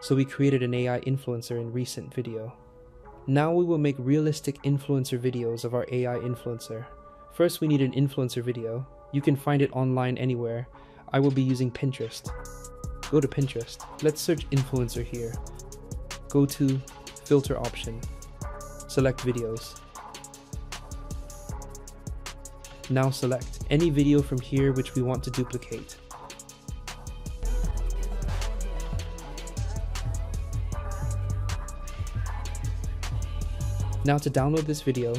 so we created an AI influencer in recent video. Now we will make realistic influencer videos of our AI influencer. First, we need an influencer video. You can find it online anywhere. I will be using Pinterest. Go to Pinterest. Let's search influencer here. Go to filter option. Select videos. Now select any video from here which we want to duplicate. Now to download this video,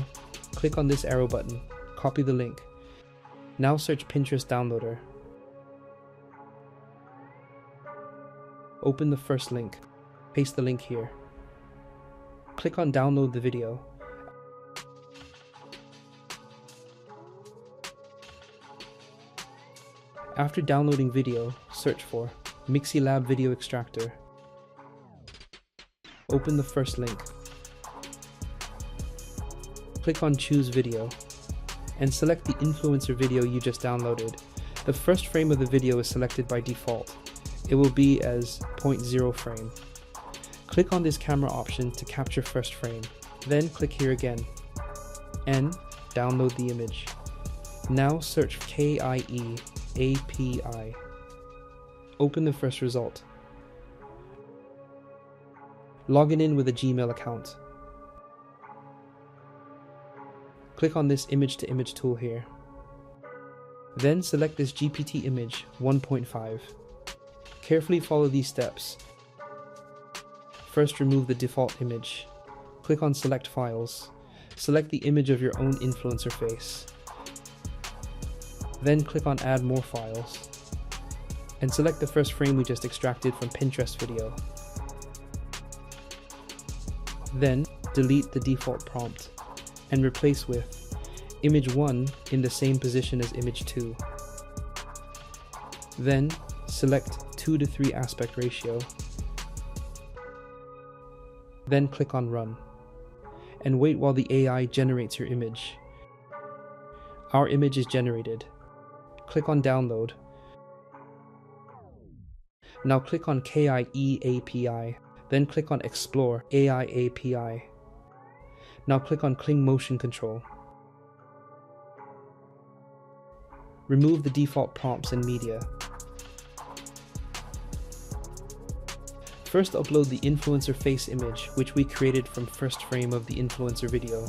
click on this arrow button, copy the link. Now search Pinterest downloader. Open the first link, paste the link here. Click on download the video. After downloading video, search for MixieLab Video Extractor. Open the first link. Click on choose video and select the influencer video you just downloaded. The first frame of the video is selected by default. It will be as 0.0 frame. Click on this camera option to capture first frame. Then click here again and download the image. Now search KIE API. Open the first result. Log in with a Gmail account. Click on this image-to-image tool here. Then select this GPT image 1.5. Carefully follow these steps. First, remove the default image. Click on Select Files. Select the image of your own influencer face. Then click on Add More Files. And select the first frame we just extracted from Pinterest video. Then delete the default prompt and replace with image 1 in the same position as image 2. Then select 2:3 aspect ratio. Then click on Run and wait while the AI generates your image. Our image is generated. Click on Download. Now click on KIE API, then click on Explore AI API. Now click on Kling Motion Control. Remove the default prompts and media. First upload the influencer face image, which we created from first frame of the influencer video.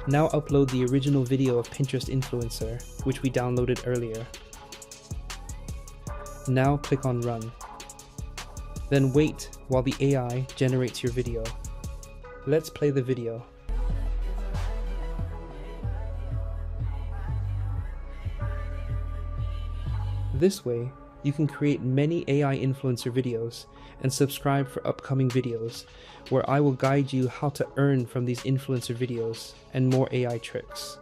Now upload the original video of Pinterest influencer, which we downloaded earlier. Now click on Run. Then wait while the AI generates your video. Let's play the video. This way, you can create many AI influencer videos and subscribe for upcoming videos where I will guide you how to earn from these influencer videos and more AI tricks.